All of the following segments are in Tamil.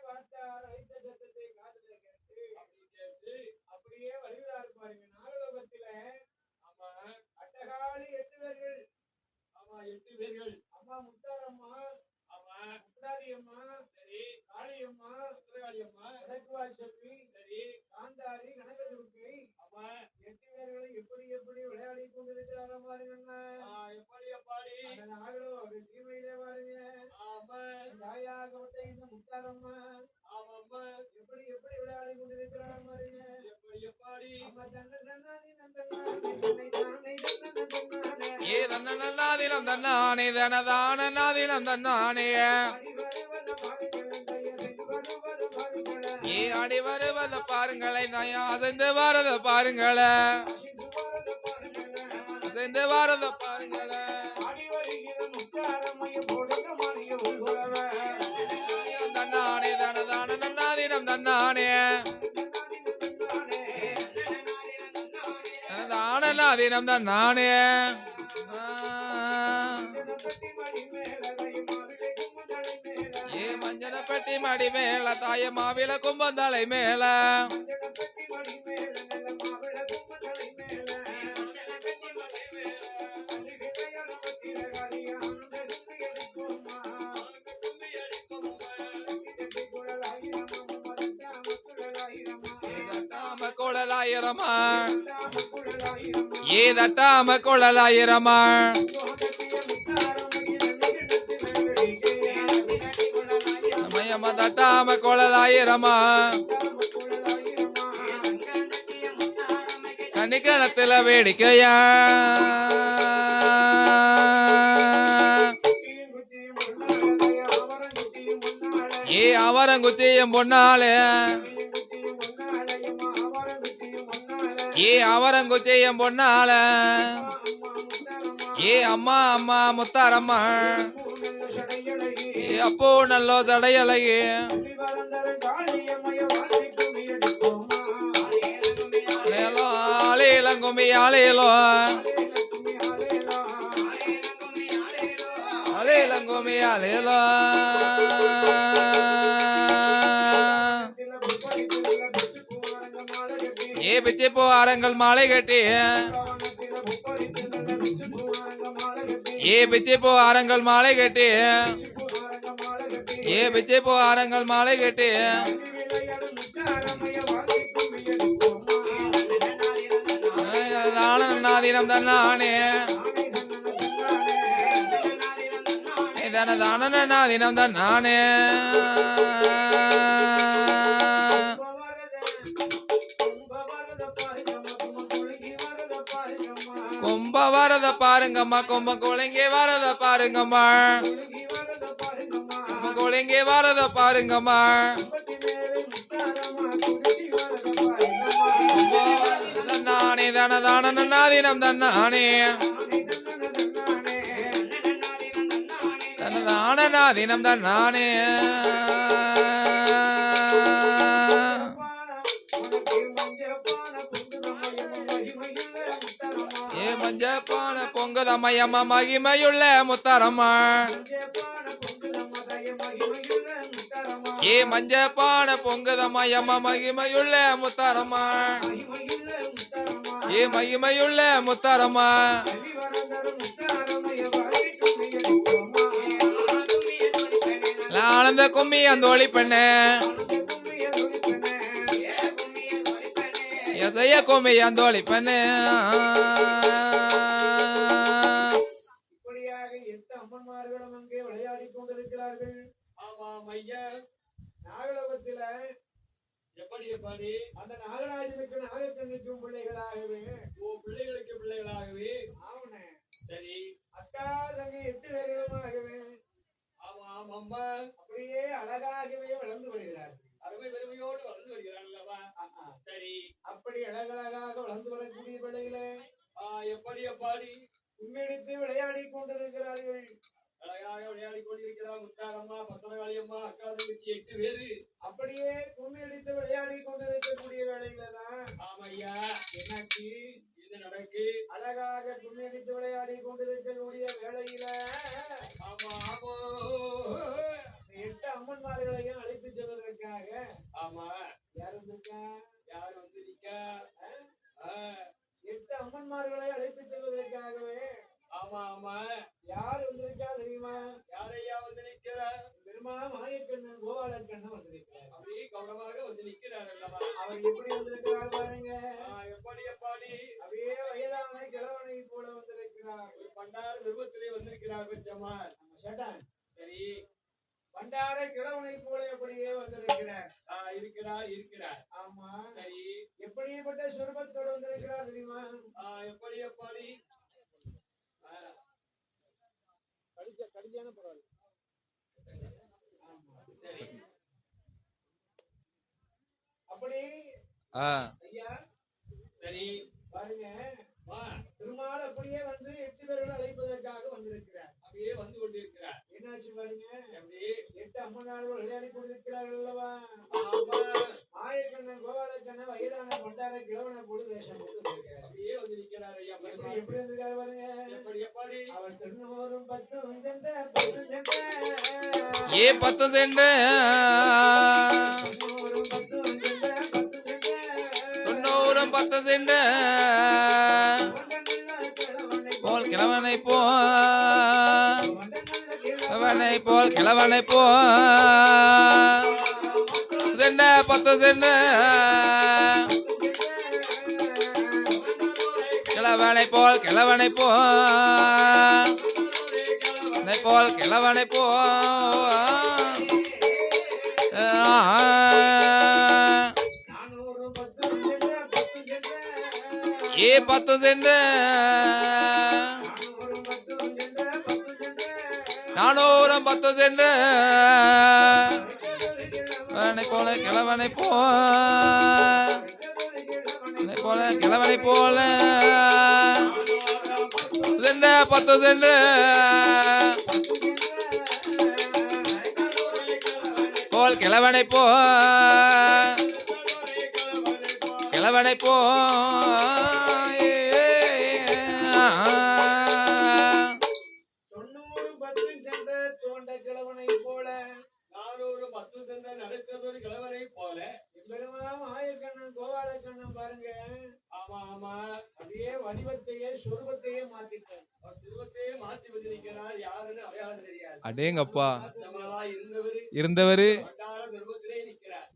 பார்த்தார். அழைத்த சத்தத்தை காதுல கேட்டு அப்படியே வருகிறார் பாருங்க. நாகலோகத்தில அட்டகாலி 8 பேர்கள். ஆமா 8 பேர்கள். அம்மா முத்தாரம்மா, ஆமா முத்தாரியம்மா, சரி காளியம்மா, முத்திரகாளியம்மா, வடக்குவாய் செல்வி, சரி காந்தாரி, கனகதுர்க்கை, ஆமா 8 பேர்களும் எப்படி எப்படி விளையாடி கொண்டிருக்கிறாங்க பாருங்க. எப்படி எப்பாடி அந்த நாகலோக சீமையிலே பாருங்க. ஆமா தாயாகப்பட்ட இந்த முத்தாரம்மா, ஆமாம்மா எப்படி எப்படி விளையாடி கொண்டிருக்கிறாங்க பாருங்க. எப்படி எப்பாடி அம்மா தன்ன தன்னானே நந்தனானே தானே தன்னானே ஏ தன்ன நல்லாதிலம் தன்னானே தனதான நாதிலம் தன்னானே ஏ அடி வருவத பாருங்களே தயா அசைந்து வரத பாருங்களே அசைந்து வரத பாருங்களே தன்னானே தனதான நன்னாதினம் தன்னானே தனதான நாதினம் தன்னானே ஏ மஞ்சளப்பட்டி மடி மேல தாய மாவில கும்பந்தலை மேல குழலாயிரமா ஏ தட்டாம குழலாயிரமா மயமா தட்டாம குழலாயிரமா கணிக்கணத்துல வேடிக்கையா ஏ அவரங்குத்தியும் பொன்னாலே ஏ அவரங்குத்தியும் பொன்னால ஏ அம்மா அம்மா முத்தாரம்மா ஏ அப்போ நல்லோ தடையழகி ஆலேலங்குமி ஆலேலோ ஆலேலங்குமி ஆலேலோ ஏ பிச்சை போ அரங்கள் மாலை கட்டி ஏ பிச்சை போ அரங்கள் மாலை கட்டி ஏ பிச்சை போ அரங்கள் மாலை கட்டி நாதினம் தன்னானே தனதான நாதினம் தன்னானே கும்ப வரத பாருங்கம்மா கும்ப குழங்கி வரத பாருங்கம்மா குழங்கி வரத பாருங்கம்மா தன்னானே தனதான நாதினம் தன்னானே தனதான நாதினம் தன்னானே ஏ மஞ்சப்பான பொங்குதம்மையம்மா மகிமையுள்ள முத்தாரம்மா ஏ மஞ்சப்பான பொங்குதம்மையம்மா மகிமையுள்ள முத்தாரம்மா ஏ மகிமையுள்ள முத்தாரம்மா ஆனந்த கும்மி அந்தோழி பெண்ண எதைய கும்மி அந்தோழி பெண்ணு இப்படியாக 8 அம்மன்மார்களும் அங்கே விளையாடி கொண்டிருக்கிறார்கள். ஆமாம் ஐயா நாகலோகத்தில எப்படி எப்படி அந்த நாகராஜனுக்கு நாகக்கண்ணிக்கும் பிள்ளைகளாகவே பிள்ளைகளுக்கு பிள்ளைகளாகவே ஆவணே சரி அக்கா தங்கி 8 பேர்களுமாகவே ஆமாம் அம்மா அப்படியே அழகாகவே வளர்ந்து வருகிறார்கள். அருமை பெருமையோடு வளர்ந்து வருகிறார்கள். சரி அப்படி அழகழகாக வளர்ந்து வரக்கூடிய வேளையில எப்படி எப்பாடி உண்மையெடுத்து விளையாடி கொண்டிருக்கிறார்கள். அழகாக விளையாடி கொண்டிருக்கிறார் முத்தாரம்மா பத்தனகாளியம்மா அக்கா தங்கச்சி 8 பேரு அப்படியே கும்மி அடித்து விளையாடி கொண்டிருக்கக்கூடிய வேளையில தான் ஆமையா என்னாச்சு இது நடக்கு அழகாக கும்மி அடித்து விளையாடி கொண்டிருக்கக்கூடிய வேளையில ஆமா ஆமோ 8 அம்மன்மார்களையும் அழைத்து செல்வது ஆமா. யார் வந்திருக்கா தெரியுமா? யாரையா வந்து நிக்கிறார்? பெருமா மாயக்கண்ணன் கோபாலக்கண்ணன் வந்திருக்கிறார். அப்படி கவனமாக வந்து நிக்கிறார் அல்லவா? அவர் எப்படி வந்திருக்கிறார் பாருங்க. எப்படி எப்பாடி? அப்படியே வயதான கிழவனை போல வந்திருக்கிறார். ஒரு பண்டார விருப்பத்திலே வந்திருக்கிறார் பெற்றம்மா. சேட்டான். சரி. பண்டார கிழவனை போல அப்படியே வந்திருக்கிறார். இருக்கிறார் இருக்கிறார். ஆமா. சரி. எப்படிப்பட்ட சுரூபத்தோடு வந்திருக்கிறார் தெரியுமா? எப்படி எப்பாடி? கடிஞ்சான பரவாயில்ல. சரி. அப்படி ஐயா. சரி. பாருங்க. திருமால் அப்படியே வந்து 8 பேர்களை அழைப்பதற்காக வந்திருக்கிறார். அப்படியே வந்து கொண்டிருக்கிறார். என்னாச்சு பாருங்க. எப்படி 8 அம்மனார்கள் விளையாடி கொண்டிருக்கிறார்கள் அல்லவா? மாயக்கண்ணன் கோபாலக்கண்ணன் வயதான பண்டார கிழவனை போட்டு வேஷம் போட்டு வந்திருக்கிறார். அப்படியே வந்து நிற்கிறார் ஐயா. எப்படி வந்திருக்காரு பாருங்க. எப்படி அவர் 90 10 சென்ற 10 சென்ற 10 சென்ற 90 10 சென்ற போல் கிழவனை போல் கிழவனை சென்ற 10 சென்ற கிழவனை போல் கிழவனை போ 10 சென்ற 400 10 சென்ற போல கிழவனை போல சென்ற 10 சென்ற போல் கிழவனை போ 90 10 சென்ற தோண்ட கிழவனை போல 400 10 சென்ற நடக்கிறதொரு கிழவனை போல பெருமா மாயக்கண்ணன் கோபாலக்கண்ணன் பாருங்க. ஆமா ஆமா. அப்படியே வடிவத்தையே சொருபத்தையே மாத்திட்டார். சிறுவத்தையே மாற்றி வந்திருக்கிறார். யாருன்னு அடையாளம் தெரியாது. அடேங்கப்பா. இருந்தவர்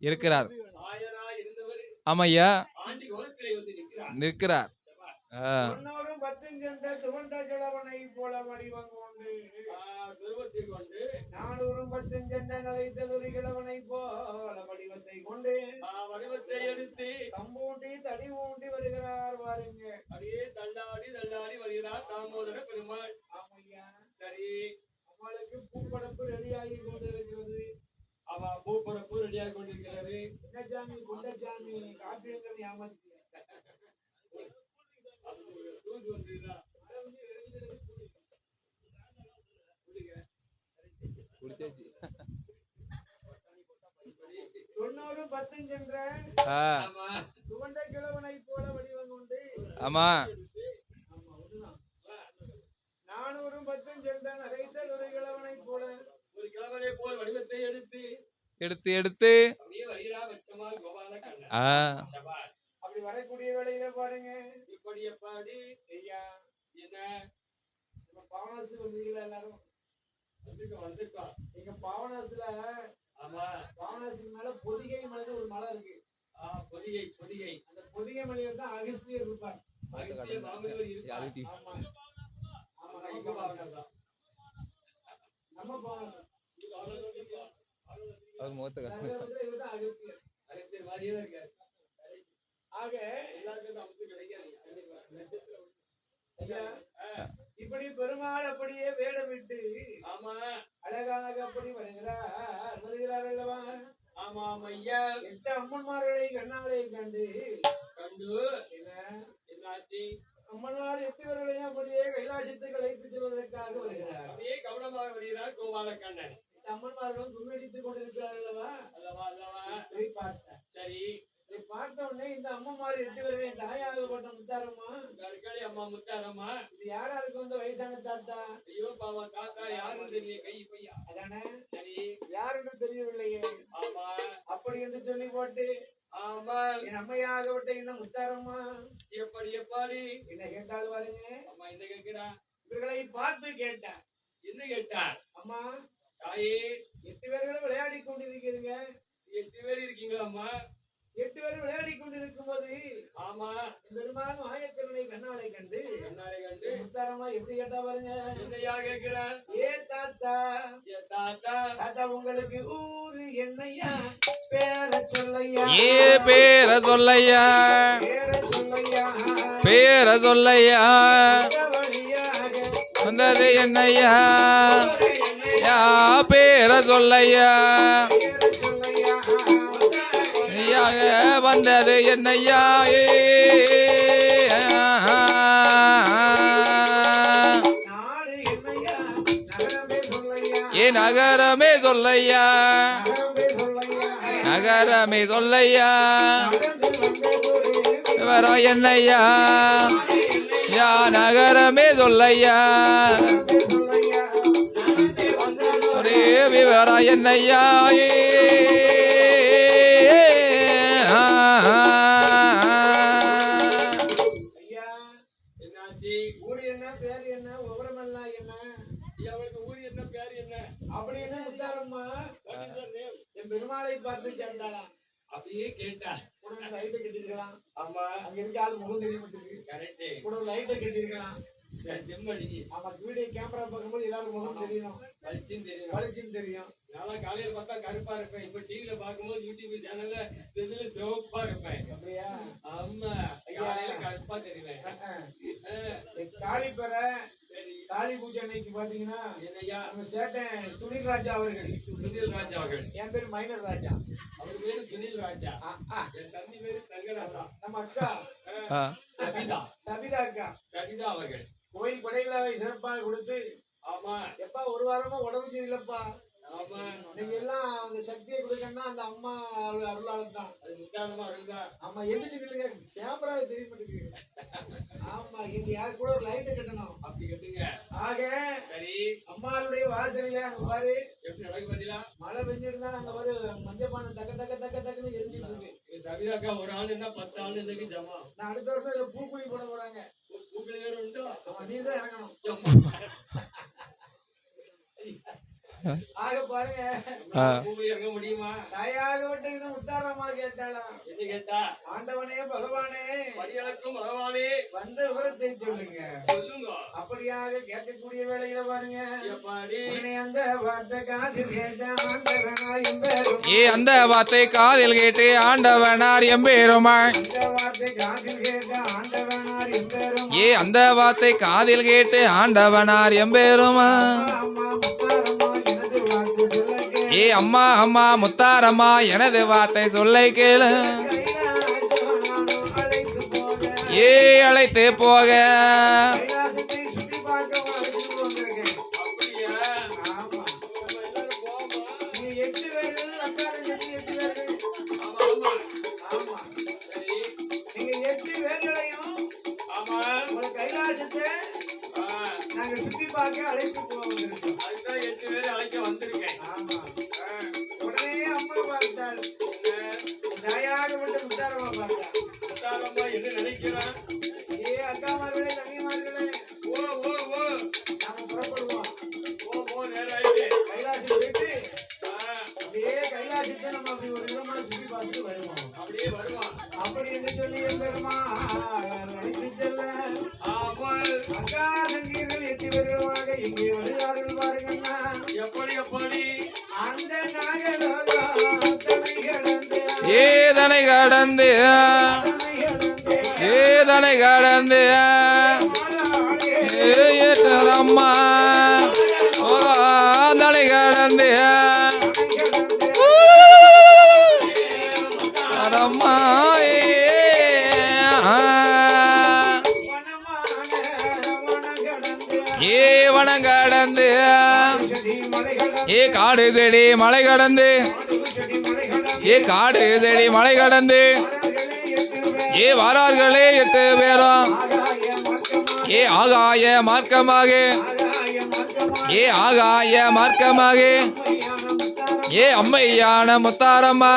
இருக்கிறார். ஆயனா இருந்தவர் ஆமையா ஆண்டி கோலத்திலே வந்து நிற்கிறார். 90 10 சென்ற துவண்ட கிழவனை போல வடிவம் கொண்டு துருவத்தை கொண்டு 400 10 சென்ற நரைத்ததொரு கிழவனை போல வடிவத்தை கொண்டு வடிவத்தை எடுத்து தம்பூண்டி தடி ஊண்டி வருகிறார் பாருங்க. அப்படியே தள்ளாடி வருகிறார் தாமோதர பெருமாள். ஆமையா. சரி. அவளுக்கு பூப்படப்பு ரெடியாகி கொண்டிருக்கிறது. அவ பூப்படப்பு ரெடியாகி கொண்டிருக்கிறது. குண்டச்சாமி குண்டச்சாமி காப்பியங்கள் ஏமாத்தி தொண்ணூறு 10 சென்ற துவண்ட கிழவனை போல வடிவம் கொண்டு ஆமா 400 10 சென்ற நகைத்த ஒரு கிழவனை போல ஒரு கிழவனை போல் வடிவத்தை எடுத்து அப்படியே வருகிறார் வெட்டமால் கோபாலக்கண்ணன். அப்படி வரக்கூடிய வேளையில பாருங்க. இப்படி எப்பாடி ஐயா என்ன பாவனாசுக்கு வந்தீங்களா? எல்லாரும் வந்திருக்கோம். நீங்க பாவனாசுல ஆமா பாவனாசுக்கு மேல பொதிகை மலைன்னு ஒரு மலை இருக்கு. பொதிகை அந்த பொதிகை மலையில தான் அகஸ்தியர் இருப்பார். அகஸ்தியர் மாமனிவர் இருப்பார். ஆமா நம்ம பாவனாசு அகஸ்தியர் மாதிரியே தான் இருக்காரு. ஆக எல்லாருக்கும் அமுத்து கிடைக்காது. இப்படி பெருமாள் அப்படியே வேடமிட்டு ஆமா அழகாக அப்படி வருகிறார் அல்லவா? ஆமா ஐயா. 8 அம்மன்மார்களை கண்ணாலே கண்டு என்னாச்சு? அம்மன்மார் 8 பேர்களையும் அப்படியே கைலாசத்துக்கு அழைத்து செல்வதற்காக வருகிறார். அப்படியே கவனமாக வருகிறார் கோபாலக்கண்ணன். அம்மன்மார்களும் தும்மடித்துக் கொண்டிருக்கிறார் அல்லவா? சரி பார்த்தேன். சரி. பார்த்த உடனே இந்த அம்மன்மார் 8 பேரையும் தாயாகப்பட்ட முத்தாரம்மா அம்மா முத்தாரம்மா இது யாராருக்கு வந்து வயசான தாத்தா? ஐயோ பாவா தாத்தா யாருன்னு தெரியல. கை பையா அதானே. சரி. யாருன்னு தெரியவில்லையே. ஆமா அப்படி என்று சொல்லி போட்டு ஆமா என் அம்மையாகப்பட்ட இந்த முத்தாரம்மா எப்படி எப்பாடி என்ன கேட்டால் பாருங்க. அம்மா என்ன கேட்கிறா? இவர்களை பார்த்து கேட்டார். என்ன கேட்டார்? அம்மா, தாயே, 8 பேர்களும் விளையாடி கொண்டிருக்கிறீங்க. 8 பேர் இருக்கீங்களா அம்மா? 8 பேரும் விளையாடி கொண்டிருக்கும் போது ஆமா. பெருமாள் மாயக்கருணை கண்ணாலை கண்டு கண்ணாரை கண்டு முத்தாரமா எப்படி கேட்டா பாருங்க. என்னையா கேட்கிறார்? ஏ தாத்தா, ஏ தாத்தா, தாத்தா உங்களுக்கு ஊரு என்னையா, பேர சொல்லையா, ஏ பேர சொல்லையா, பேர சொல்லையா, பேர சொல்லையா, இந்த வழியாக வந்தது என்னையா, ஒரு என்னை யா பேர சொல்லையா, பேர சொல்லையா, யாக வந்தது என்னையா, நாடு என்னையா, நகரமே சொல்லையா, ஏ நகரமே சொல்லையா, நகரமே நகரமே சொல்லையா, சொல்லையா, நடந்து வந்ததொரு விவரம் என்னையா, யா நகரமே சொல்லையா, சொல்லையா, ஒரே விவரம் என்னையா, ஐயா என்னாச்சு? ஊர் என்ன, பேர் என்ன, விவரமெல்லாம் என்ன ஐயா, அவருக்கு ஊர் என்ன, பேர் என்ன? அப்படின்னு Mutharamma What is your name? என் பெருமாளை பார்த்து கேட்டாளாம். அப்படியே கேட்டார். கூட ஒரு லைட்டை கட்டிருக்கலாம், ஆமா, அங்க இருக்க ஆள் முகம் தெரிய மாட்டேங்குது. கரெக்ட். கூட ஒரு லைட்டை கட்டிருக்கலாம். செம்மடி ஆமா, வீடியோ கேமரா பார்க்கும்போது எல்லாரும் முகம் தெரியணும், பளிச்சுன்னு தெரியும். வலிச்சுன்னு தெரியும். நான்லாம் காலையில பார்த்தா கருப்பா இருப்பேன். இப்ப டிவில பாக்கும்போது யூடியூப் சேனல்ல இதுல சிவப்பா இருப்பேன். அப்படியா? ஆமா, காலையில கருப்பா தெரிவேன். காளிப்பறை சரி, காளி பூஜை அன்னைக்கு பாத்தீங்கன்னா என்னய்யா? நம்ம சேட்டன் சுனில் ராஜா அவர்கள், சுனில் ராஜா அவர்கள். என் பேர் மைனர் ராஜா. அவர் பேரு சுனில் ராஜா. ஆ, ஆ. என் தம்பி பேரு தங்கராசா. நம்ம அக்கா ஆ, சபிதா, சபிதா அக்கா சபிதா அவர்கள். கோயில் கொடைகளை சிறப்பாக கொடுத்து, ஆமா, எப்பா ஒரு வாரமா உடம்பு சரியில்லப்பா, ஆமா, நீங்க எல்லாம் அந்த சக்தியை கொடுக்கணும்னா அந்த அம்மா அருளாளர் தான். அது முத்தாரமா இருந்தா. ஆமா, எந்திரிச்சு நில்லுங்க, கேமரா தெரிய மாட்டேங்குது. ஆமா, இங்க யாரு கூட ஒரு லைட்டை கட்டணும். அப்படி கேட்டுங்க. ஆக சரி, அம்மாளுடைய வாசலையில அங்க பாரு, எப்படி நடக்கு பாத்தீங்களா? மழை பெஞ்சிருந்தா அங்க பாரு மஞ்சப்பானை தக்க தக்க தக்க தக்கன்னு எரிஞ்சிட்டு இருக்கு. இங்க சபிதாக்கா ஒரு ஆள் என்ன 10 ஆள் இதுக்கு சமம். நான் அடுத்த வருஷம் இதுல பூக்குழி போட போறாங்க. பூக்கள் வேற உண்டோ? ஆமா, நீ தான் இறங்கணும். ஆக பாருங்க, பூக்கள் இறங்க முடியுமா? தாயாக விட்டு இது முத்தாரம்மா கேட்டாளாம். என்ன கேட்டா? ஆண்டவனே பகவானே, படியளக்கும் பகவானே, வந்த விவரத்தை சொல்லுங்க. சொல்லுங்க. அப்படியாக கேட்கக்கூடிய வேளையில பாருங்க, எப்பாடி? உடனே அந்த வார்த்தை காதில் கேட்ட ஆண்டவனாயும் பெரும், ஏ அந்த வார்த்தை காதில் கேட்டு ஆண்டவனார் எம்பெருமாள், அந்த வார்த்தை காதில் கேட்ட ஆண்டவனார் எம்பெரும், ஏ அந்த வார்த்தை காதில் கேட்டு ஆண்டவனார் எம்பெருமாள், அம்மா அம்மா முத்தாரம்மா எனது வார்த்தை சொல்ல ஏ அம்மா அம்மா முத்தாரம்மா எனது வார்த்தை சொல்லை கேளு, அழைத்து போக ஏ அழைத்து போக, கைலாசத்தை சுத்தி பார்க்க அழைத்து வந்திருக்கேன். அப்படியா? ஆமா, நம்ம எல்லாரும் போவோமா? நீங்க 8 பேர்கள் அக்காரை சொல்லி 8 பேர்கள். ஆமா, ஆமா. ஆமா, சரி, நீங்க 8 பேர்களையும் ஆமா. உங்க கைலாசத்தை நாங்க சுத்தி பார்க்க அழைத்து போக வந்திருக்கோம். அதுதான் 8 பேரை அழைக்க வந்திருக்கேன். ஆமா, உடனே அம்மா பார்த்தாள், தாயாக விட்டு முத்தாரம்மா பார்த்தாள். முத்தாரம்மா என்ன நினைக்கிறான்? ஏ அக்காமார்களே, தங்கிமார்களே, ஓ ஓ ஓ நாம புறப்படுவோம். ஓ நேரம் ஆயிட்டு. கைலாசம் போயிட்டு ஆ, அப்படியே கைலாசத்தை நம்ம அப்படி ஒரு விதமா சுத்தி பார்த்து வருவோம். அப்படியே வருவான். அப்படி என்று சொல்லி என் பெருமா அழைத்து செல்ல ஆமா, அக்கா தங்கீர்கள் 8 பேர்களாக எங்கே வருகிறார்கள் பாருங்கண்ணா. எப்படி எப்படி? அந்த நாகலோகம் தன்னை கடந்து, ஏதனை கடந்து, தன்னை கடந்து, ஏதனை கடந்து, ஏற்றம்மா தனை கடந்து, அடம்மா ஏ வனம் கடந்து, ஏ காடு செடி மலை கடந்து, ஏ காடு செடி மலை கடந்து, ஏ வாரார்களே 8 பேரும், ஏ ஆகாய மார்க்கமாக, ஏ ஆகாய மார்க்கமாக, ஏ அம்மையான முத்தாரம்மா,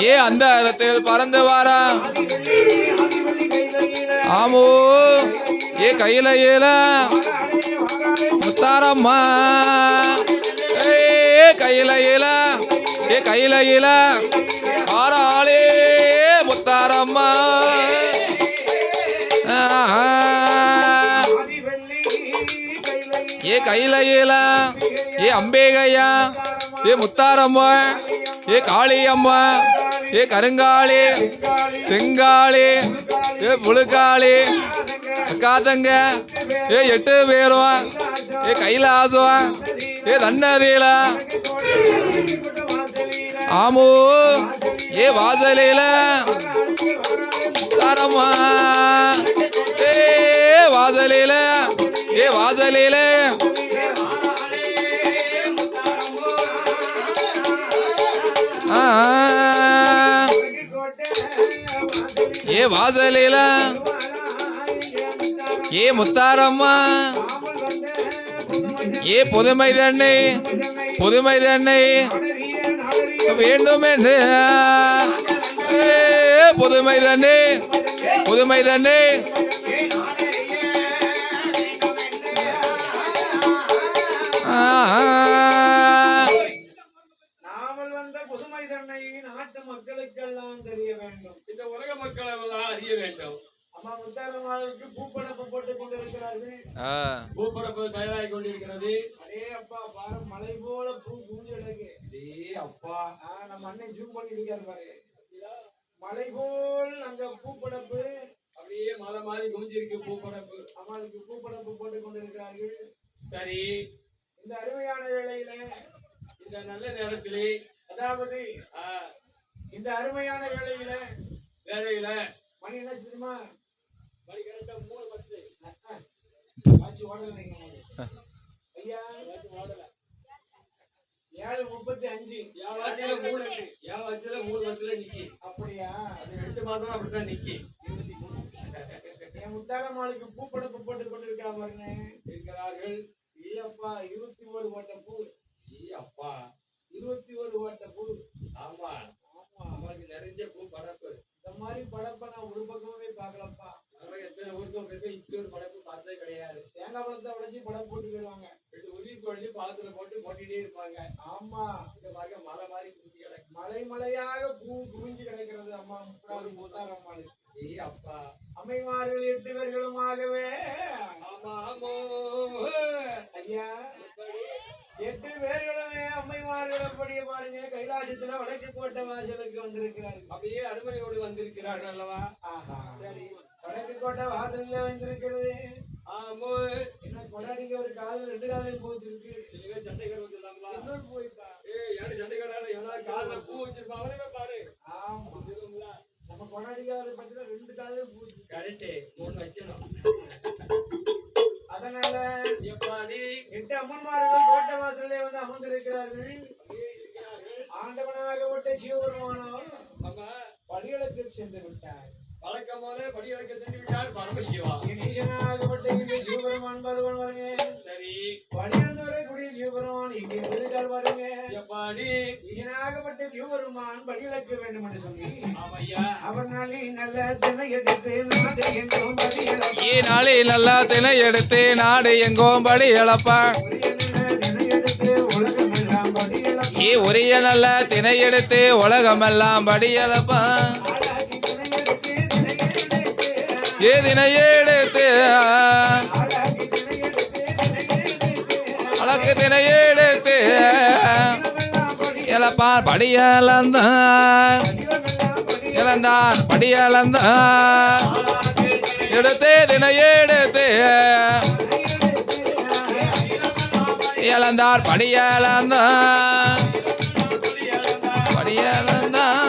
ஏ அந்தரத்தில் பறந்து வாரா, ஆமோ ஏ கையிலையில முத்தாரம்மா ஏ கையிலையில ஏ கையிலையில ஆறாளே முத்தாரம்மா ஏ கையிலையில ஏ அம்பேகையா ஏ முத்தாரம்மா ஏ காளியம்மா ஏ கருங்காளி செங்காளி ஏ புழுக்காளி அக்காத்தங்க ஏ 8 பேரும் ஏ கைலாசம் ஏ தன்னதில ஆமோ ஏ வாசலில தாரம்மா ஏ வாசலில ஏ வாசலில ஏ வாசலில ஏ முத்தாரம்மா ஏ புதுமை தன்னை வேண்டும் என்று புதுமை தன்னை நாமல் வந்த புதுமை தன்னை நாட்டு மக்களுக்கெல்லாம் தெரிய வேண்டும், இந்த உலக மக்கள் எல்லாம் அறிய வேண்டும். அம்மா முத்தாரம்மாளுக்கு பூப்படப்பு போட்டுக் கொண்டிருக்கிறார்கள். பூப்படப்பு தயாராகி கொண்டிருக்கிறது. அடே அப்பா பாரு, மலை போல பூ குஞ்சு கிடக்கு. அப்பா நம்ம அண்ணன் ஜூம் பண்ணி இருக்காரு பாரு, மலை போல் அங்க பூப்படப்பு அப்படியே மலை மாதிரி குஞ்சிருக்கு பூப்படப்பு. அம்மாளுக்கு பூப்படப்பு போட்டுக் கொண்டிருக்கிறார்கள். சரி, இந்த அருமையான வேளையில, இந்த நல்ல நேரத்திலே, அதாவது இந்த அருமையான வேளையில மணி என்ன தெரியுமா? மணி கரெக்டா 3:10. ஆச்சு ஓடல ஐயா, 7:35. என் 3:10 நிக்கி. அப்படியா? அது 2 மாசமா அப்படித்தான் நிக்கி. என் முத்தாரம்மாளுக்கு பூப்படப்பு போட்டுக் கொண்டிருக்கா பாருங்க இருக்கிறார்கள். இல்லப்பா, 21 ஓட்ட பூ. அப்பா 21 ஓட்ட பூ. ஆமா ஆமா, நமக்கு நிறைய பூ படப்பு. இந்த மாதிரி படப்பை நான் ஒரு பக்கமே பார்க்கலப்பா. எத்தனை ஊருக்கும் போய் இப்படி ஒரு படப்பு பார்த்ததே கிடையாது. தேங்காய் பழத்தை உடைச்சி படம் போட்டு போயிருவாங்க. 2 உருவி கொள்ளி பாலத்துல போட்டு போட்டிட்டே இருப்பாங்க. ஆமா, இந்த மாதிரி மலை மாதிரி குஞ்சு கிடக்கு. மலை மலையாக பூ குவிஞ்சு கிடக்கிறது அம்மா முத்தாரம்மாளுக்கு. அப்பா அம்மைமார்கள் 8 பேர்களுமாகவே. ஆமா ஆமோ ஐயா, 8 பேர்களுமே அம்மைமார்கள் அப்படியே பாருங்க, கைலாசத்துல வடக்கு கோட்டை வாசலுக்கு வந்திருக்கிறார்கள். அப்படியே அனுமதியோடு வந்திருக்கிறார்கள் அல்லவா? சரி, வடக்கு கோட்டை வாசல்ல வந்திருக்கிறது. ஆமோ, என்ன கொண்டாடிங்க, ஒரு காலில் 2 காலையும் போச்சிருக்கு. சண்டைகள் வச்சிடலாங்களா? இன்னொரு போய்ப்பா. ஏன் சண்டைகளால எல்லாரும் காலில் பூ வச்சிருப்பா, அவனே பாரு. ஆமா, நம்ம கொண்டாடிக்கார பத்தில 2 காலையும் போச்சு. கரெக்ட், 3 வைக்கணும். அதனால எப்பாடி 8 அம்மன்மார்கள் கோட்டை வாசலே வந்து அமர்ந்திருக்கிறார்கள். ஆண்டவனாக விட்ட சிவபெருமானோ படிகளுக்கு சென்று விட்டார். வழக்கம் போல படிகளுக்கு சென்று விட்டார் பரமசிவா. நீஜனாக விட்ட இந்த சிவபெருமான் வருவன் வருங்க. சரி, படியிலிருந்து வரக்கூடிய சிவபெருமான் இங்கே எதுக்கார் வருங்க. எப்பாடி நீஜனாகப்பட்ட சிவபெருமான் படிகளுக்கு வேண்டும் என்று சொல்லி அவர் நாளை நல்ல தினை எடுத்து நாடு எங்கும் படி இழப்பா. உரிய நல்ல தினை எடுத்து உலகமெல்லாம் படி இழப்பா. ஏ தினை எடுத்து அழகு தினை எடுத்து இழப்பார் படியலந்தான் படியலந்தான் எடுத்து தினை எடுத்து இழந்தார் படியலந்தான் படியலந்தான்.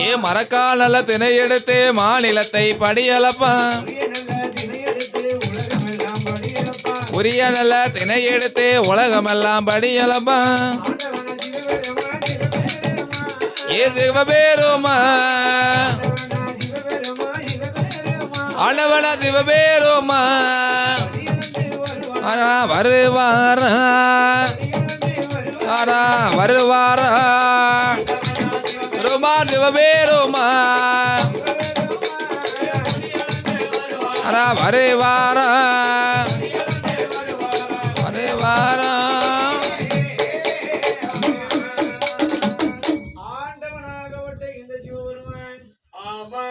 ஏ மரக்கால் நல்ல தினை எடுத்து மாநிலத்தை படியளப்பான். உரிய நல்ல தினை எடுத்து உலகமெல்லாம் படியளப்பான். ஏ சிவபேருமா ஆண்டவன சிவபேருமா வருவாரா வருவாரா முத்தாரமார் சிவபேருமா வருவாரா வருவாரா ஆண்டவனாகப்பட்ட இந்த சிவபெருமான் ஆமா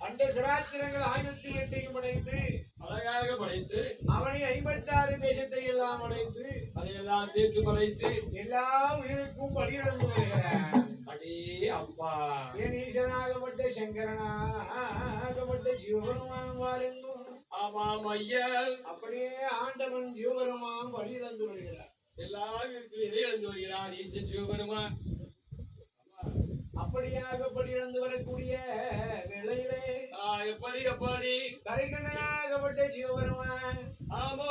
அண்ட சராத்திரங்கள் 1008 படைத்து அழகாக படைத்து அவனை 56 தேசத்தை எல்லாம் படைத்து அதையெல்லாம் சேர்த்து படைத்து எல்லா உயிருக்கும் பலியிழந்து வருகிறார். அடே அப்பா என் ஈசனாகப்பட்ட சங்கரனாகப்பட்ட சிவபெருமான் வாருங்கும். ஆமாம் ஐயா அப்படியே ஆண்டவன் சிவபெருமான் பலியிழந்து வருகிறார். எல்லா வீட்டிலும் இறையிழந்து வருகிறார் ஈஸ்வர சிவபெருமான். அப்படியாக பலியிழந்து வரக்கூடிய வேளையிலே எப்படி எப்படி கரைக்கண்ணனாகப்பட்ட சிவபெருமான் ஆமோ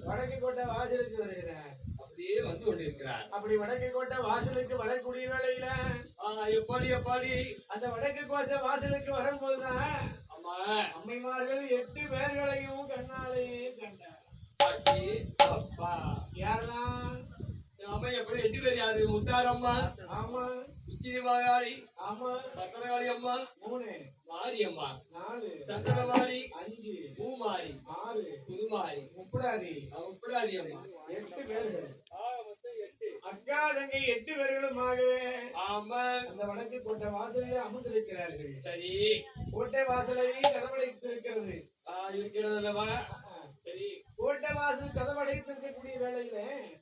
வடக்கு கோட்டை வாசலுக்கு வருகிறார். அப்படியே வந்து கொண்டிருக்கிறார். அப்படி வடக்கு கோட்டை வாசலுக்கு வரக்கூடிய வேளையில எப்படி எப்படி அந்த வடக்கு கோட்டை வாசலுக்கு வரும்போதுதான் அம்மா அம்மைமார்கள் 8 பேர்களையும் கண்ணாலேயே கண்டார். அடே அப்பா யாரெல்லாம்? அம்மா எப்படி 8 பேர் யாரு? முத்தாரம்மா, ஆமா உச்சினி மாயாளி, ஆமா பத்திரகாளி அம்மா, 3 மாரியம்மா, 4 சந்திரமாரி, 5 பூமாரி, 6 புதுமாரி, முப்படாதி உப்படாரி அம்மா. 8 பேர்கள். மொத்தம் 8. அக்கா தங்கை 8 பேர்களுமாகவே ஆமா அந்த வடக்கு கோட்டை வாசலில் அமர்ந்திருக்கிறார்கள். சரி கோட்டை வாசலை கதவடைத்திருக்கிறது. இருக்கிறது அல்லவா? சரி கோட்டை வாசல் கதவடைத்திருக்கக்கூடிய வேளையில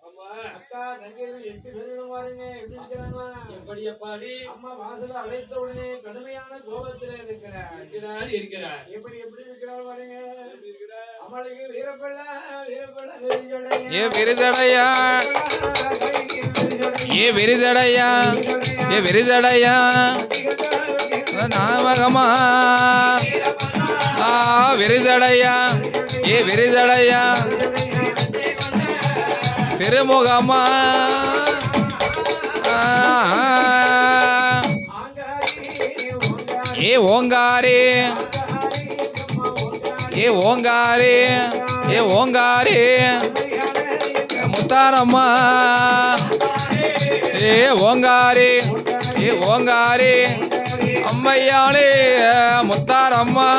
அம்மா அக்கா தங்கைகள் 8 பேர்களும் பாருங்க எப்படி இருக்கிறாங்களா? எப்படி எப்பாடி அம்மா வாசலை அடைத்த உடனே கடுமையான கோபத்துல இருக்கிறார். இருக்கிறார் இருக்கிறார் எப்படி எப்படி இருக்கிறாள் பாருங்க. இருக்கிறார். அவளுக்கு வீரப்பள்ள வீரப்பள்ள வெறிஜடையா ஏ விரிசடையா ஏ விரிசடையா ஏ விரிசடையா நாமகமா விரிசடையா ஏ விரிசடையா திருமுகமா ஏ ஓங்காரே ஏ ஓங்காரே ஏ ஓங்காரே முத்தாரம்மா ஏ ஓங்காரே ஏ ஓங்காரே அம்மையாளே முத்தாரம்மா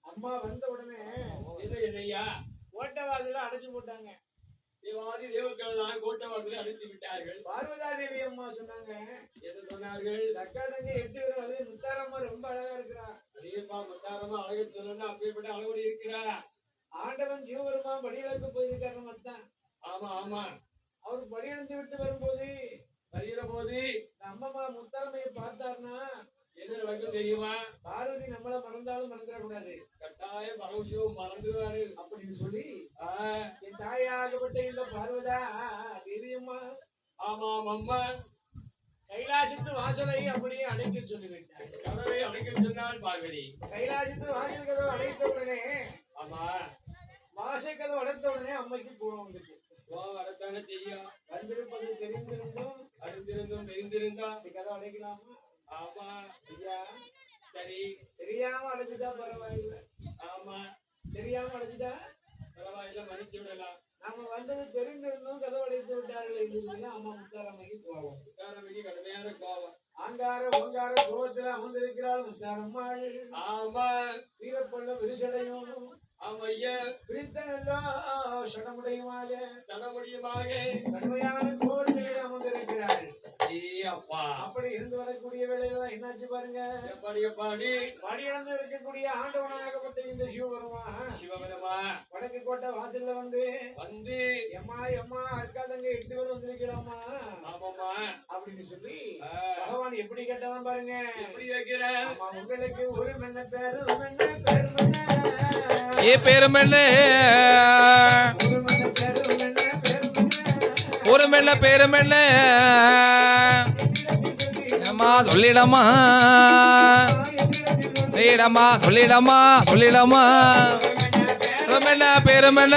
அம்மா வந்த உடனே என்னையா கோட்டவாதில அடைச்சு போட்டாங்க. தேவாதி தேவக்கள் கோட்டவாதில அடைத்து விட்டார்கள். பார்வதா தேவி அம்மா சொன்னாங்க, என்ன சொன்னார்கள்? அக்கா தங்கை 8 பேரும் அது முத்தாரம்மா ரொம்ப அழகா இருக்கிறா. அதேப்பா முத்தாரம்மா அழகு சொல்லணும் அப்படிப்பட்ட அழகோடு இருக்கிறா. ஆண்டவன் ஜீவபெருமான் படியிழக்க போயிருக்காரு மத்தான். ஆமா ஆமா அவர் படியிழந்து விட்டு வரும்போது வருகிற போது அம்மம்மா முத்தாரம்மையை பார்த்தாருன்னா என்ன நடக்கும் தெரியுமா? பார்வதி நம்மள மறந்தாலும் மறந்துடக்கூடாது, கட்டாயம் பரமசிவம் மறந்துடுவாரு அப்படின்னு சொல்லி என் தாயாகப்பட்ட இந்த பார்வதா தேவியம்மா ஆமாம் அம்மா கைலாசத்து வாசலை அப்படியே அடைக்க சொல்லிவிட்டார். கதவை அடைக்க சொன்னால் பார்வதி கைலாசத்து வாசல் கதவை அடைத்த உடனே ஆமா வாசல் கதவை அடைத்த உடனே அம்மைக்கு கோபம் வந்துட்டு வரத்தானே செய்யும். வந்திருப்பது தெரிந்திருந்தும் அறிந்திருந்தும் தெரிந்திருந்தா கதவை அடைக்கலாமா? ஆமா ஐயா சரி தெரியாம அடைச்சிட்டா பரவாயில்ல, ஆமா தெரியாம அடைச்சிட்டா பரவாயில்ல மன்னிச்சு விடலாம். நாம வந்தது தெரிந்திருந்தும் கதவை அடைத்து விட்டார்கள் என்று சொல்லி அம்மா முத்தாரம்மைக்கு கோபம். முத்தாரம்மைக்கு கடுமையான கோபம். ஆங்கார ஓங்கார கோபத்தில் அமர்ந்திருக்கிறாள் முத்தாரம்மாள். ஆமா வீரப்பள்ள விரிசடையும் ஆமையா பிரித்தனல்லா சடமுடையுமாக தட முடியுமாக கடுமையான கோபத்திலே அமர்ந்திருக்கிறாள். அப்பா அப்படி இருந்து வரக்கூடிய வேளையில தான் என்னாச்சு பாருங்க. எப்படி எப்படி படியிழந்து இருக்கக்கூடிய ஆண்டவனாகப்பட்ட இந்த சிவபெருமான் சிவபெருமா வடக்கு கோட்டை வாசல்ல வந்து வந்து எம்மா எம்மா அக்கா தங்க 8 பேர் வந்திருக்கலாமா ஆமாமா அப்படின்னு சொல்லி பகவான் எப்படி கேட்டதான் பாருங்க. எப்படி வைக்கிற ஆமா, உங்களுக்கு ஒரு மென்ன பேரு மென்ன பேரு மென்ன ஏ பெருமெண்ணே ஒரு மென்ன பேரு மென்ன பேரு மென்ன ஒரு மெல்ல பெருமெண்ணே அம்மா சொல்லிடம்மா சொல்லிடம்மா சொல்லிடம்மா சொல்லிடம்மா பெருமெண்ண பெருமெண்ண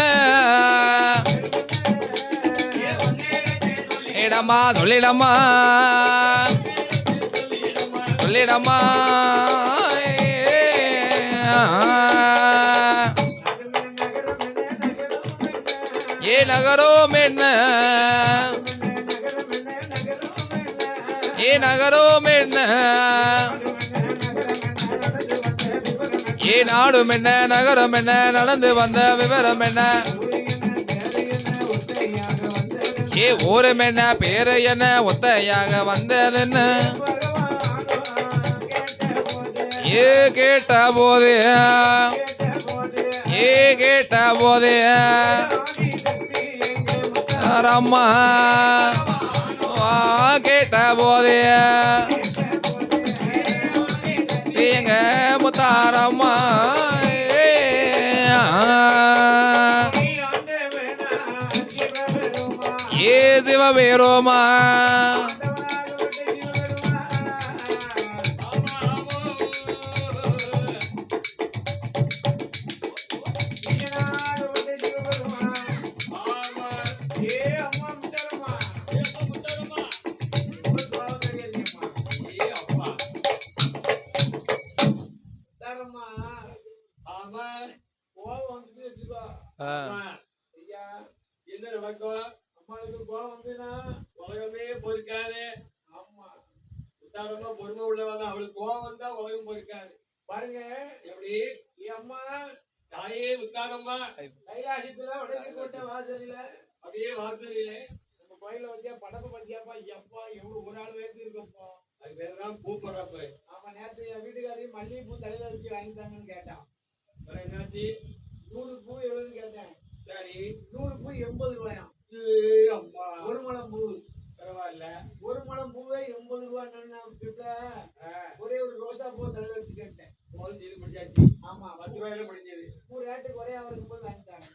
இடம்மா சொல்லிடம்மா சொல்லிடம்மா ஏ நகரோம் என்ன ஏ நகரோம் என்ன ஏ நாடும் என்ன நகரம் என்ன நடந்து வந்த விவரம் என்ன ஏ ஊரும் என்ன பேரு என்ன ஒத்தையாக வந்ததென்ன ஏ கேட்ட போது ஏ கேட்ட போது ரம்மா கேட்ட போது எங்க முத்தாரம்மா ஏ சிவபெருமா என்ன நடக்கும் அம்மாளுக்கு கோவம் வந்துன்னா உலகமே பொறுக்காது ஆமா உத்தாரமா பொறுமை உள்ளவன் அவளுக்கு கோவம் வந்தா உலகம் பொறுக்காது பாருங்க. எப்படி என் அம்மா தாயே உத்தாரம்மா கைலாசத்துல உடனே போட்ட வாசலில அப்படியே வார்த்தையிலே நம்ம கோயில வச்சியா படப்ப பத்தியாப்பா எப்பா எவ்வளவு ஒரு ஆள் வேர்த்து இருக்கப்போ. அது பேருதான் பூப்படப்பு. ஆமா, நேற்று என் வீட்டுக்காரையும் மல்லிகைப்பூ தலையில வச்சு வாங்கிட்டாங்கன்னு கேட்டான். என்னாச்சு 100 பூ எவ்வளவுன்னு கேட்டேன். சரி 100 பூ 80 ரூபாயாம். அம்மா ஒரு முழம் பூ பரவாயில்ல ஒரு முழம் பூவே 80 ரூபான்னு ஒரே ஒரு ரோசா பூ தலையில வச்சு கேட்டேன். செய்து முடிச்சாச்சு. ஆமா, 10 ரூபாயில முடிஞ்சது. பூ ரேட்டு குறைய அவருக்கு போது வாங்கிட்டாங்க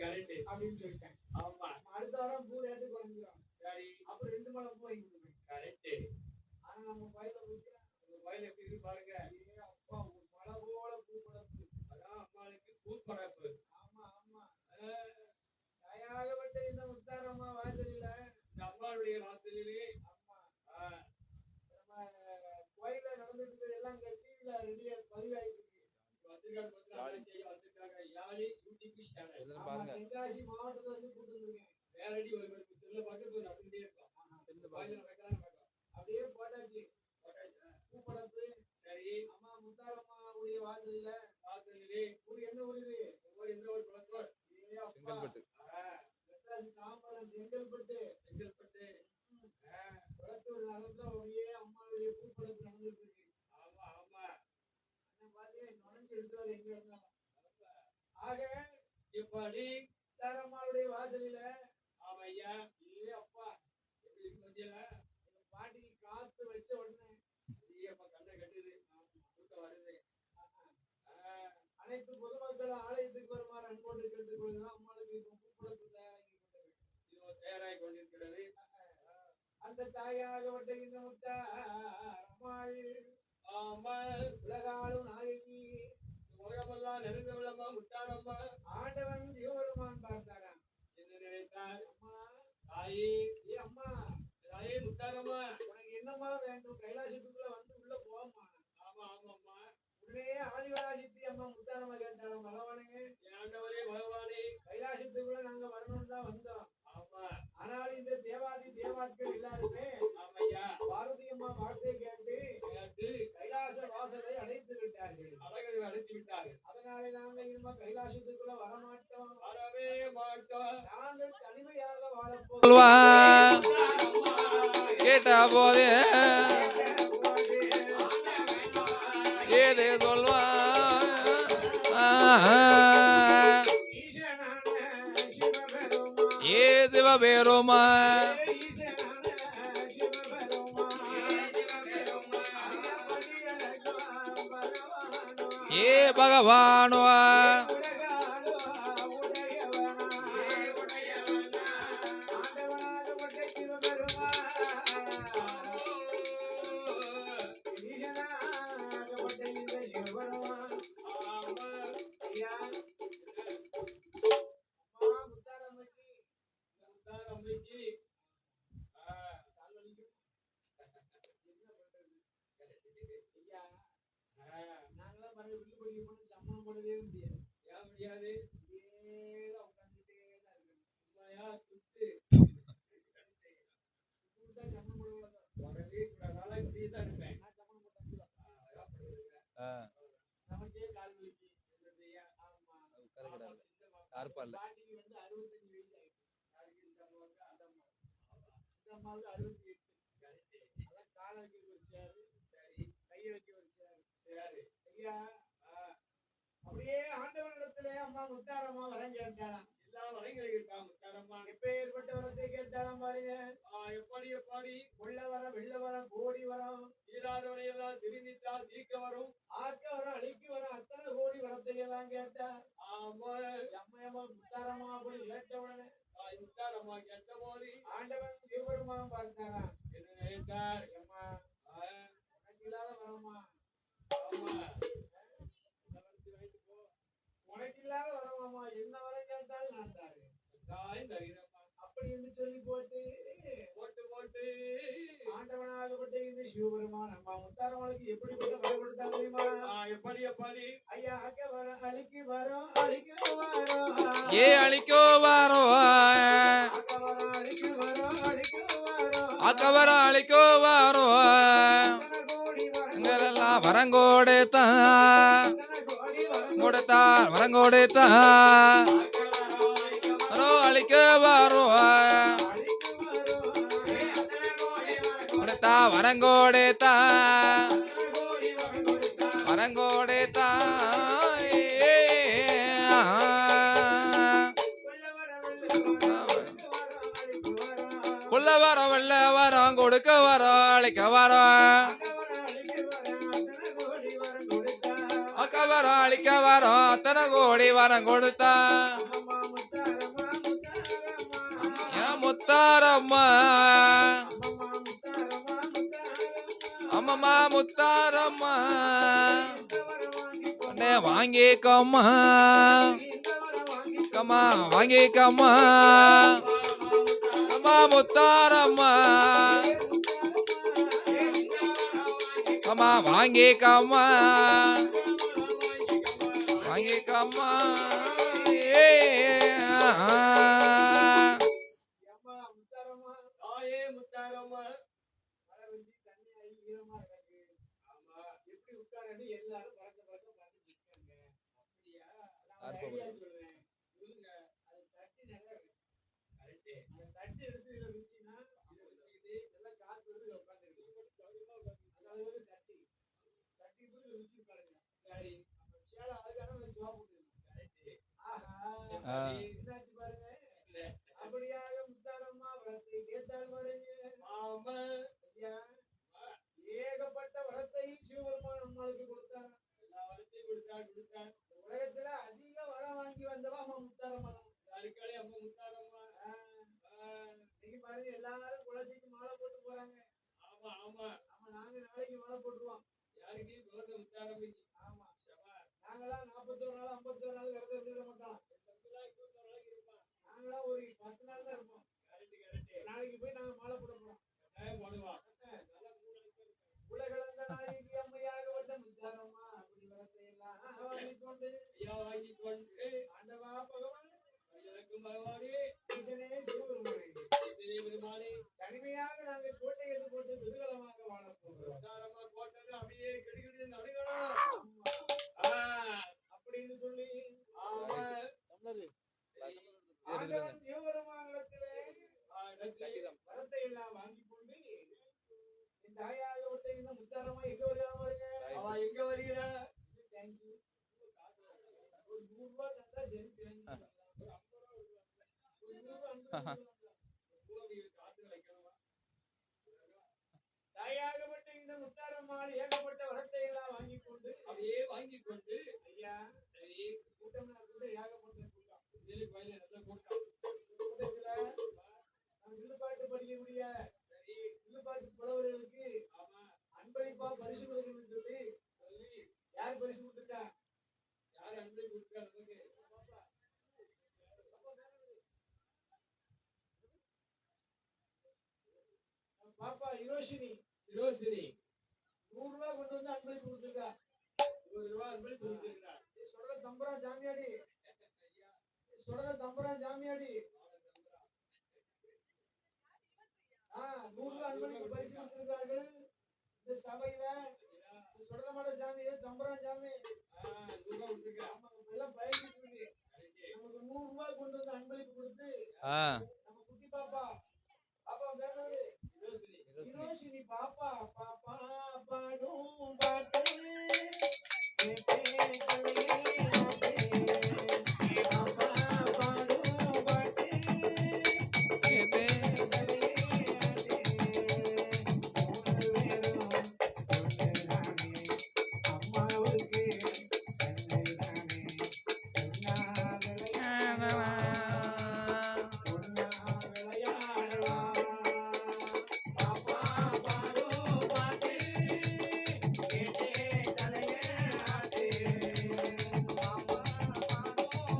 கரெக்ட் அப்படின்னு சொல்லிட்டேன். ஆமா அடுத்த வாரம் பூ ரேட்டு குறைஞ்சிடும். சரி அப்புறம் 2 முழம் பூ வாங்கி கொடுப்பேன். கரெக்ட். ஆனா நம்ம கோயில வச்சு உங்க கோயில் எப்படி இருக்கு பாருங்க. அப்பா ஒரு மலை போல பூ படப்பு. அதான் அம்மாளுக்கு பூப்படப்பு. ஆமா ஆமா, தயாகப்பட்ட இந்த முத்தாரம்மா வாசலில இந்த அம்மாளுடைய வாசலிலே ஆமா நம்ம கோயில நடந்துட்டு எல்லாம் டிவில ரெடியா பதிவாயிட்டு இருக்கு. வந்திருக்காங்க யாழி யூடியூப் சேனல். பாருங்க. தென்காசி மாவட்டத்துல இருந்து கூட்டு வந்திருக்கேன். நேரடி ஒரு செல்ல பார்த்து நடந்துட்டே இருக்கோம். அப்படியே போட்டாச்சு. பூ படப்பு. சரி அம்மா முத்தாரம்மாவுடைய வாசலில வாசலிலே ஊர் என்ன ஊர் இது? எந்த ஒரு குளத்தோர் செங்கல்பட்டு. தாம்பரம் செங்கல்பட்டு செங்கல்பட்டு குளத்தூர் நகரத்துல அப்படியே அம்மாவுடைய பூ படப்பு நடந்துட்டு இருக்கு. ஆமா ஆமா பாத்தே நுழைஞ்சு எடுத்து வர எங்க இருந்தாலும். ஆக எப்படி முத்தாரம்மாவுடைய வாசலில ஆமா ஐயா அப்பா எப்படி இருக்கு மத்தியில பாட்டிக்கு காத்து வச்ச உடனே கண்ணை கட்டுது கூட்டம் வருது. அனைத்து பொதுமக்களும் ஆலயத்துக்கு வருமாறு அன்போடு கேட்டுக்கொள்கிறோம். அம்மாளுக்கு பூப்படப்பு தயாராகி கொண்டிருக்கிறது. அந்த தாயாகப்பட்ட இந்த முத்தாரம்மாள் ஆமா உலகாலும் நாயகி உலகமெல்லாம் நிறைந்தவளம்மா முத்தாரம்மா. ஆண்டவன் சிவபெருமான் பார்த்தாராம். என்ன நினைத்தார்? அம்மா தாயே ஏ அம்மா தாயே முத்தாரம்மா உனக்கு என்னம்மா வேண்டும்? கைலாசத்துக்குள்ள வந்து உள்ள போமா. ஆமா ஆமாம்மா உடனே ஆதிவராஜித்தி அம்மா முத்தாரம்மா கேட்டாலும் பகவானே ஆண்டவரே பகவானே கைலாசத்துக்குள்ள நாங்க வரணும்னு தான் வந்தோம். ஆமா ஆனால் இந்த தேவாதி தேவாட்கள் எல்லாருமே ஆமையா பாரதி அம்மா வார்த்தை சொல்வா கேட்ட போதே ஏதே சொல்வா ஏ சிவபெருமா ஏ பகவானோ அப்படியே ஆண்டவனிடத்திலே அம்மா முத்தாரம்மா வரம் கேட்டாளாம். எல்லா வரங்களும் இருக்கா முத்தாரம்மா. எப்பேற்பட்ட வரத்தை கேட்டாலும் பாருங்க. எப்படி எப்படி உள்ள வரம் வெள்ள வரம் கோடி வரம் ஈராதவனை எல்லாம் திருந்தித்தால் தீர்க்க வரும் ஆக்க வரம் அழிக்கு வரும் அத்தனை கோடி வரத்தை எல்லாம் கேட்டா. ஆமா அம்மா முத்தாரம்மா போய் கேட்டவுடனே முத்தாரம்மா கேட்ட போது ஆண்டவன் சிவபெருமா பார்த்தாராம். என்ன நினைத்தார்? அம்மா உனக்கு இல்லாத வரமா? ஆமா உனக்கு இல்லாத வரமாமா, என்ன வரம் கேட்டாலும் நான் தாரேன் அப்படி என்று சொல்லி போட்டு போட்டு போட்டு ஆண்டவனாகப்பட்ட இந்த சிவபெருமான் அம்மா முத்தாரம்மனுக்கு எப்படிப்பட்ட வரம் கொடுத்தா தெரியுமா? எப்படி எப்படி ஐயா அக்க வரம் அழிக்கு வரோம் அழிக்கு வரோம் ஏ அழிக்கோ வாரோ அக்க வரம் அழிக்கு வரோம் அழிக்கு வரோம் அக்கவரம் அழிக்கோ வாரோ எங்களெல்லாம் வரங்கோடுத்தான் கொடுத்தார் வரங்கோடுத்தான் அழிக்க வாரோ கொடுத்தா வரங்கோடுத்தான் வரங்கோடுத்தான் உள்ள வரோம் வெள்ள வரோம் கொடுக்க வரோம் அழைக்க வரோம் அக்க வரோம் அழிக்க வரோம் அத்தனை கோடி வரம் கொடுத்தா ஏன் முத்தாரம்மா அம்மம்மா முத்தாரம்மா உன்னை வாங்கிக்கம்மா கம்மா வாங்கிக்கம்மா அம்மா முத்தாரம்மா அம்மா வாங்கிக்கம்மா வாங்கிக்கம்மா அப்படியாக முத்தாரம்மா வரத்தை கேட்டால் பாருங்க. ஏகப்பட்ட வரத்தை சிவபெருமான் அம்மாவுக்கு கொடுத்தார். எல்லா வரத்தையும் கொடுத்தார். உலகத்துல அதிக வரம் வாங்கி வந்தவா அம்மா முத்தாரம்மா தான். அம்மா முத்தாரம்மா நீங்க பாருங்க, எல்லாரும் குலசைக்கு மாலை போட்டு போறாங்க. ஆமா ஆமா ஆமா நாங்க நாளைக்கு மாலை போட்டுருவோம். யாருக்கு? குலசை முத்தாரம்மைக்கு. ஆமா நாங்களாம் 41 நாள் 51 நாள் விரதம் இருக்க மாட்டோம். நாங்களா ஒரு 10 நாள் தான் இருப்போம். நாளைக்கு போய் நாங்க மாலை போட போறோம். உலகளந்த நாயகி அம்மையாகப்பட்ட முத்தாரம்மா அப்படி வரத்தை எல்லாம் வாங்கிக் கொண்டு ஆண்டவா பகவான் சிவபெருமானே தனிமையாக நாங்கள் கோட்டை எது போட்டு குதூகலமாக வாழப் போகிறோம். அப்படியே கெடுகிடு அப்படின்னு சொல்லி வரத்தை எல்லாம் வாங்கி கொண்டு என் தாயாக விட்ட இந்த முத்தாரமா எங்க வருகிறாம இருக்க அவ எங்க வருகிறா? தேங்க்யூ ஒரு 100 ரூபாய் தந்தா சரி தேங்க்யூ தாயாகப்பட்ட இந்த முத்தாரம்மாள் ஏகப்பட்ட வரத்தை எல்லாம் வாங்கி கொண்டு அவையே வாங்கி கொண்டு ஐயா சரி கூட்டம்னா கூட ஏகப்பட்ட கூட்டம் வேலை பயில நல்ல கூட்டம் கூட்டத்துல நம்ம வில்லுப்பாட்டு படிக்கக்கூடிய வில்லுப்பாட்டு புலவர்களுக்கு அன்பளிப்பா பரிசு கொடுக்கணும்னு சொல்லி யார் பரிசு கொடுத்துருக்கா? யார் அன்பை கொடுக்கா? நமக்கு பாப்பா ஹிரோஷினி 100 ரூபாய் கொண்டு வந்து அன்பளிப்பு கொடுத்துருக்கா. 100 ரூபாய் அன்பை கொடுத்திருக்கா. சொல்ற தம்பரா ஜாமியாடி சொல்ற தம்பரா ஜாமியாடி 100 ரூபாய் அன்பளிப்பு பரிசு கொடுத்திருக்கார்கள் இந்த சபையில. சொல்ற மாட்ட ஜாமி தம்பரா ஜாமி 100 ரூபாய் கொடுத்திருக்கா. எல்லாம் பயந்துட்டு இருக்கு. நமக்கு 100 ரூபாய் கொண்டு வந்து அன்பளிப்பு கொடுத்து நம்ம குட்டி பாப்பா பாப்பா வேறது ஹிரோஷினி பாப்பா பாப்பா பாடும் பாட்டு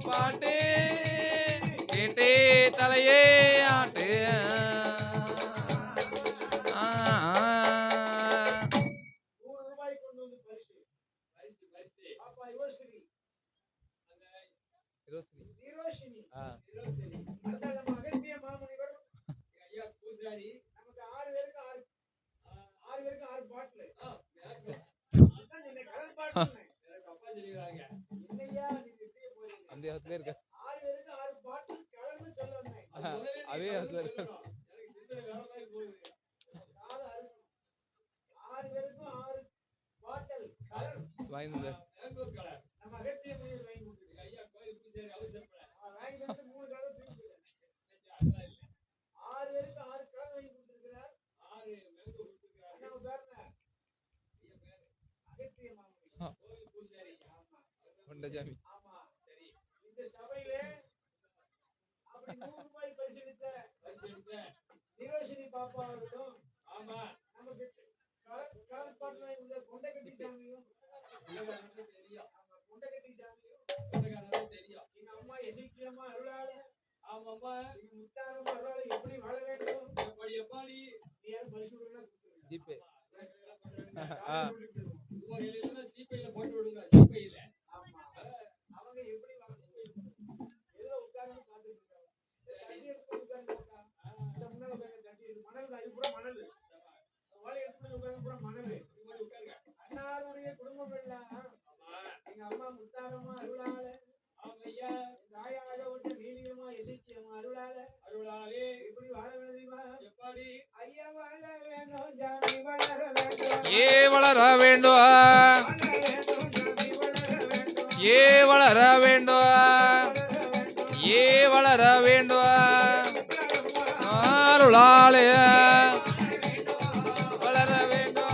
பாட்டு கேட்டே தலையே ஆட்டு. 100 ரூபாய் கொண்டு வந்து பரிசு பாப்பா ஹிரோஷினி ஹிரோஷினி அடுத்த நம்ம அகத்திய மாமுனிவர் ஐயா பூசாரி நமக்கு 6 பேருக்கு 6 பாட்டில் அதான் சொன்னேன் கலர் பாட்டில் எனக்கு அப்பா சொல்லிடுறாங்க. என்னையா நீங்க இப்படியே போறீங்க? அந்த இடத்துல இருக்க 6 பேருக்கு 6 பாட்டில் கலர்னு சொல்ல வந்தேன். அதே இடத்துல எனக்கு சிந்தனை வேற மாதிரி போகுது. காது அறுக்கணும். 6 பேருக்கும் 6 பாட்டில் கலர் வாய்ந்த மேங்கோ கலர் நம்ம அகத்திய முனிவர் வாங்கி கொடுத்துருக்காங்க. ஐயா கோயில் பூசாரி அவசரப்பட அவன் வாங்கி வந்து 3 கலர் தூக்கி அதெல்லாம் இல்ல. 6 பேருக்கு 6 கலர் வாங்கி கொடுத்துருக்கிறார். 6 மேங்கோ கொடுத்துருக்காங்க. நம்ம பேர் என்ன? ஐயா பேரு அகத்திய மாமுனி. கோயில் பூசாரி. ஆமா கொண்ட ஜாமி. ஆமா சரி. இந்த சபையிலே அப்படி 100 ரூபாய் பரிசளித்த பரிசெடுத்த ஹிரோஷினி பாப்பா அவர்களும் ஆமா நமக்கு கலர் பாட்டில் உள்ள கொண்டகட்டி சாமியும் உள்ளவங்களுக்கு தெரியும். ஆமா கொண்டகட்டி சாமியும் சொந்தக்காரங்களுக்கு தெரியும். எங்க அம்மா எசிக்கியம்மா அருளால ஆமாம்மா எங்க முத்தாரம்மா அருளால எப்படி வாழ வேண்டும் எப்படி எப்படி நீ யாரும் பரிசு கொடுக்கலாம் ஜிபே. சீப்பையில போட்டு விடுங்க. சீப்பையில ஆமா அவங்க எப்படி வாழ எதுல உட்கார்ந்து பார்த்துட்டு இருக்காங்க. தண்ணி எடுத்து உட்கார்ந்து இந்த முன்னால உட்கார்ந்து தண்ணி எடுத்து மணல் தான் இது பூரா மணல் வாழை எடுத்து உட்கார்ந்து பூரா மணல் உட்காருங்க. அண்ணாருடைய குடும்பம் எல்லாம் ஆமா எங்க அம்மா முத்தாரம்மா அருளால ஆமையா தாயாக விட்டு நீலியம்மா இசைக்கியம்மா அருளால அருளாலே எப்படி வாழ வேண்டுமா? எப்படி ஐயா வாழ வேண்டும் ஜாமி வளர வேண்டும் ஏ வளர வேண்டும் வாழ வேண்டும் ஜாமி வளர வேண்டும் ஏ வளர வேண்டும் ஏ வளர வேண்டும் அருளாலே வளர வேண்டும்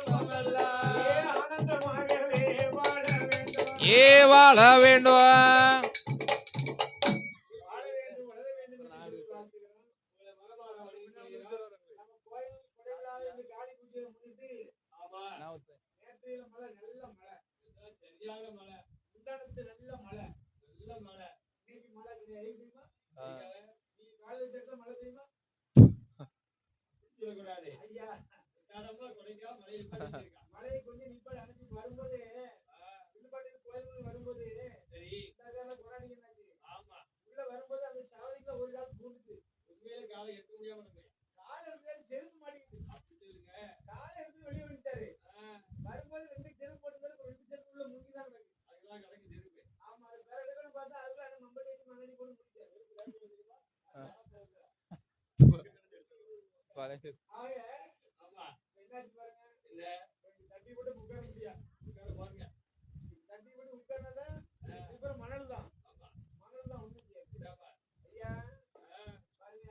அவங்களோட ஆனந்தமாகவே வாழ வேண்டும் ஏ வாழ வேண்டும் வாழ வேண்டும் வளர வேண்டும் என்று பிரார்த்திக்கிறோம். உங்களை மனமாற வழிகிறோம். நம்ம கோயில் கொடைவிழாவை இந்த காளி பூஜையை முன்னிட்டு ஆமா நேற்றையில மழை நல்ல மழை இதுதான் சரியான மழை. முந்தானத்து நல்ல மழை நல்ல மழை. இன்னைக்கு மழை கிடையாது தெரியுமா? நீங்க நீ காலேஜ் சேர்த்த மழை தெரியுமா? சொல்லக்கூடாது. ஐயா தடமா கொடைக்கா மழையில் படிச்சிருக்கா. மழையை கொஞ்சம் நிப்பாடி அனுப்பி வரும்போது வில்லுப்பாட்டி கோயில் வரும்போது சரி கொராடி என்னாச்சு ஆமா உள்ள வரும்போது அந்த சாதிக்கு ஒரு கால் பூண்டுச்சு. உண்மையிலே காலை எட்ட முடியாம இருந்தேன். காலை எடுத்து செருப்பு மாட்டிக்கிட்டு அப்படி சொல்லுங்க. காலை எடுத்து வெளியே வந்துட்டாரு. ஆக ஆமா என்னாச்சு பாருங்க, இல்ல தட்டி போட்டு உட்கார முடியாது. உட்கார பாருங்க தட்டி போட்டு உட்கார்ந்தா அப்புறம் மணல் தான், ஆமா மணல் தான் ஒண்ணும் செய்யாது. இதாப்பா. ஐயா ஆ, பாருங்க,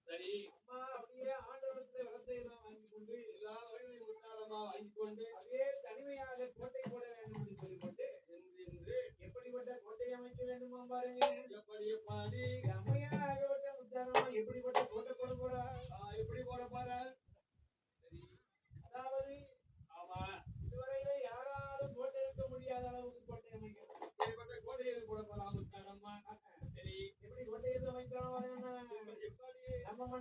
சரி அம்மா அப்படியே ஆண்டவரத்துல விரத்தை எல்லாம் வாங்கி கொண்டு எல்லா வகைகளையும் உற்சாகமா வாங்கி கொண்டு அதே தனிமையாக கோட்டை போட வேண்டும் என்று சொல்லிக்கொண்டு என்று எப்படிப்பட்ட கோட்டை அமைக்க வேண்டுமா பாருங்க.